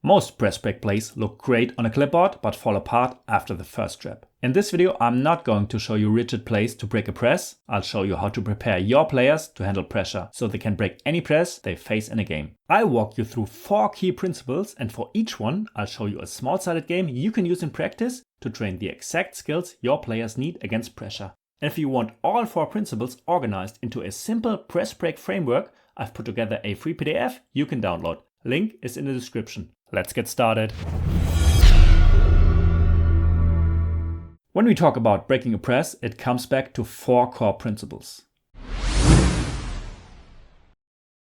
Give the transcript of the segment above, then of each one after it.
Most press break plays look great on a clipboard but fall apart after the first trap. In this video, I'm not going to show you rigid plays to break a press. I'll show you how to prepare your players to handle pressure so they can break any press they face in a game. I'll walk you through 4 key principles, and for each one, I'll show you a small-sided game you can use in practice to train the exact skills your players need against pressure. And if you want all 4 principles organized into a simple press break framework, I've put together a free PDF you can download. Link is in the description. Let's get started. When we talk about breaking a press, it comes back to 4 core principles.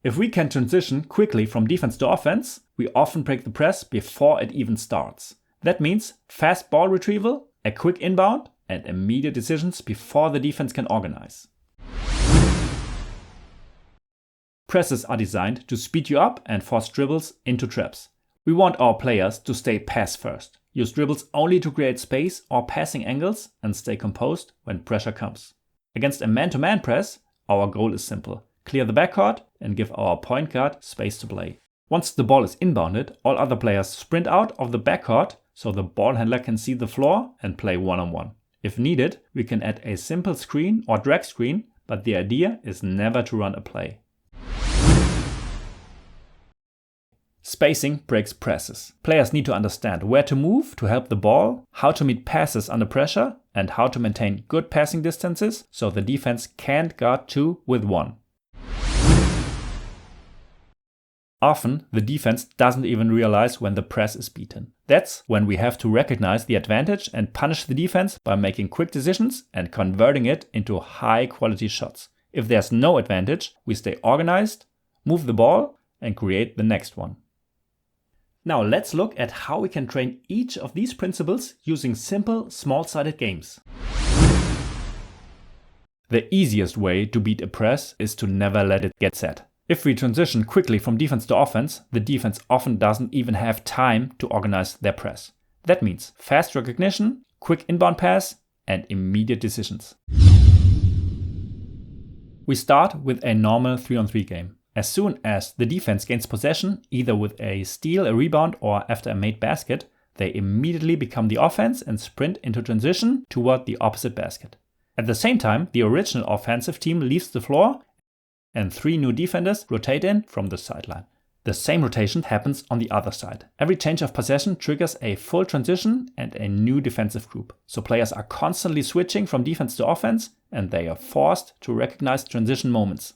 If we can transition quickly from defense to offense, we often break the press before it even starts. That means fast ball retrieval, a quick inbound, and immediate decisions before the defense can organize. Presses are designed to speed you up and force dribbles into traps. We want our players to stay pass first, use dribbles only to create space or passing angles, and stay composed when pressure comes. Against a man-to-man press, our goal is simple: clear the backcourt and give our point guard space to play. Once the ball is inbounded, all other players sprint out of the backcourt so the ball handler can see the floor and play one-on-one. If needed, we can add a simple screen or drag screen, but the idea is never to run a play. Spacing breaks presses. Players need to understand where to move to help the ball, how to meet passes under pressure, and how to maintain good passing distances so the defense can't guard 2 with 1. Often, the defense doesn't even realize when the press is beaten. That's when we have to recognize the advantage and punish the defense by making quick decisions and converting it into high-quality shots. If there's no advantage, we stay organized, move the ball, and create the next one. Now let's look at how we can train each of these principles using simple, small-sided games. The easiest way to beat a press is to never let it get set. If we transition quickly from defense to offense, the defense often doesn't even have time to organize their press. That means fast recognition, quick inbound pass, and immediate decisions. We start with a normal 3-on-3 game. As soon as the defense gains possession, either with a steal, a rebound, or after a made basket, they immediately become the offense and sprint into transition toward the opposite basket. At the same time, the original offensive team leaves the floor and 3 new defenders rotate in from the sideline. The same rotation happens on the other side. Every change of possession triggers a full transition and a new defensive group. So players are constantly switching from defense to offense, and they are forced to recognize transition moments.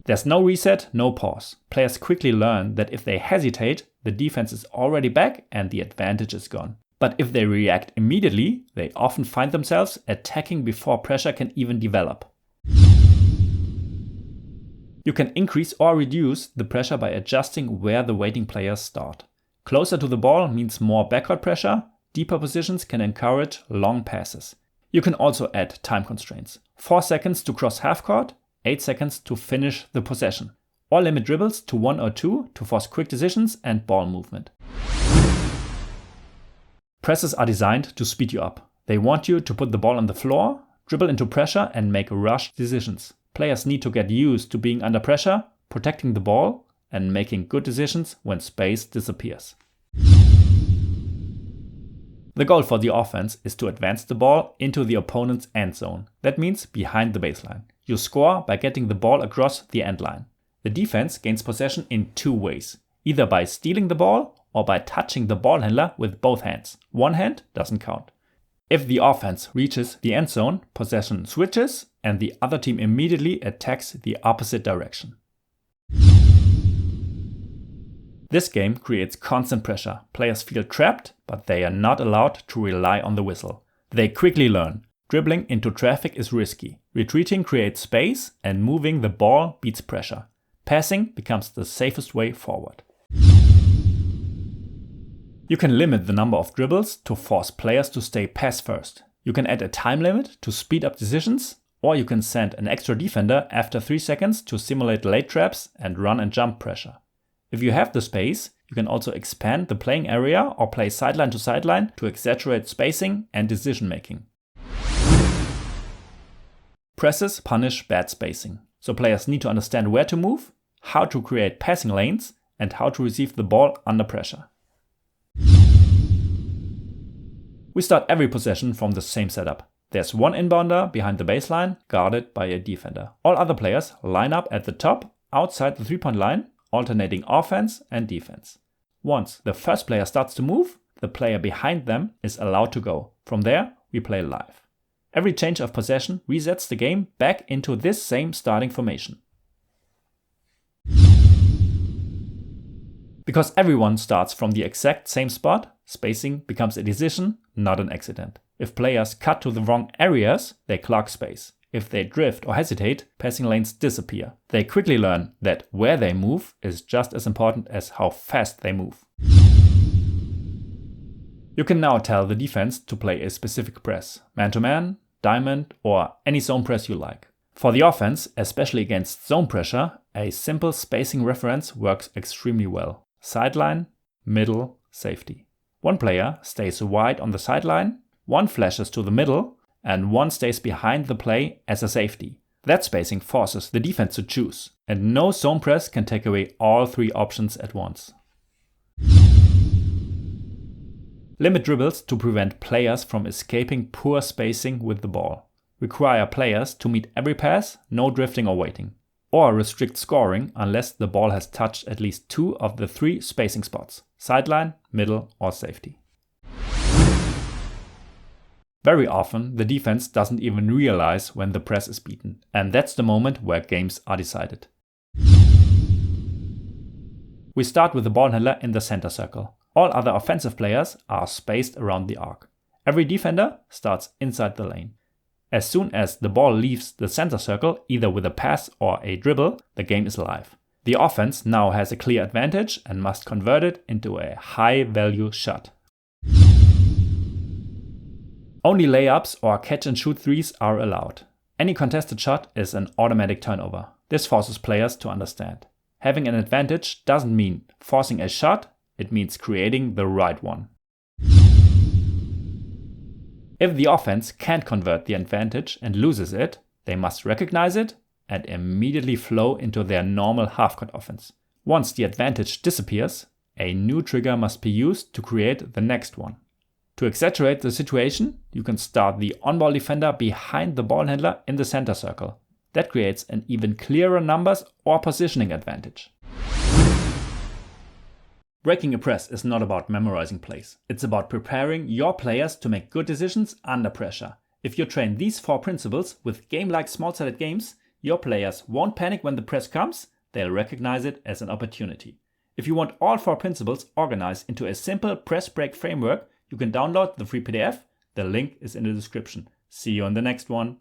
There's no reset, no pause. Players quickly learn that if they hesitate, the defense is already back and the advantage is gone. But if they react immediately, they often find themselves attacking before pressure can even develop. You can increase or reduce the pressure by adjusting where the waiting players start. Closer to the ball means more backcourt pressure. Deeper positions can encourage long passes. You can also add time constraints. 4 seconds to cross half court, 8 seconds to finish the possession. Or limit dribbles to 1 or 2 to force quick decisions and ball movement. Presses are designed to speed you up. They want you to put the ball on the floor, dribble into pressure, and make rushed decisions. Players need to get used to being under pressure, protecting the ball, and making good decisions when space disappears. The goal for the offense is to advance the ball into the opponent's end zone. That means behind the baseline. You score by getting the ball across the end line. The defense gains possession in 2 ways, either by stealing the ball or by touching the ball handler with both hands. One hand doesn't count. If the offense reaches the end zone, possession switches and the other team immediately attacks the opposite direction. This game creates constant pressure. Players feel trapped, but they are not allowed to rely on the whistle. They quickly learn. Dribbling into traffic is risky. Retreating creates space, and moving the ball beats pressure. Passing becomes the safest way forward. You can limit the number of dribbles to force players to stay pass first. You can add a time limit to speed up decisions, or you can send an extra defender after 3 seconds to simulate late traps and run and jump pressure. If you have the space, you can also expand the playing area or play sideline to sideline to exaggerate spacing and decision making. Presses punish bad spacing, so players need to understand where to move, how to create passing lanes and how to receive the ball under pressure. We start every possession from the same setup. There's one inbounder behind the baseline, guarded by a defender. All other players line up at the top, outside the 3-point line, alternating offense and defense. Once the first player starts to move, the player behind them is allowed to go. From there, we play live. Every change of possession resets the game back into this same starting formation. Because everyone starts from the exact same spot, spacing becomes a decision, not an accident. If players cut to the wrong areas, they clog space. If they drift or hesitate, passing lanes disappear. They quickly learn that where they move is just as important as how fast they move. You can now tell the defense to play a specific press, man-to-man, diamond, or any zone press you like. For the offense, especially against zone pressure, a simple spacing reference works extremely well. Sideline, middle, safety. One player stays wide on the sideline, one flashes to the middle, and one stays behind the play as a safety. That spacing forces the defense to choose, and no zone press can take away all three options at once. Limit dribbles to prevent players from escaping poor spacing with the ball. Require players to meet every pass, no drifting or waiting. Or restrict scoring unless the ball has touched at least 2 of the 3 spacing spots: sideline, middle, or safety. Very often, the defense doesn't even realize when the press is beaten, and that's the moment where games are decided. We start with the ball handler in the center circle. All other offensive players are spaced around the arc. Every defender starts inside the lane. As soon as the ball leaves the center circle, either with a pass or a dribble, the game is live. The offense now has a clear advantage and must convert it into a high-value shot. Only layups or catch-and-shoot threes are allowed. Any contested shot is an automatic turnover. This forces players to understand. Having an advantage doesn't mean forcing a shot, it means creating the right one. If the offense can't convert the advantage and loses it, they must recognize it and immediately flow into their normal half-court offense. Once the advantage disappears, a new trigger must be used to create the next one. To exaggerate the situation, you can start the on-ball defender behind the ball handler in the center circle. That creates an even clearer numbers or positioning advantage. Breaking a press is not about memorizing plays. It's about preparing your players to make good decisions under pressure. If you train these 4 principles with game-like small-sided games, your players won't panic when the press comes, they'll recognize it as an opportunity. If you want all 4 principles organized into a simple press break framework, you can download the free PDF. The link is in the description. See you on the next one.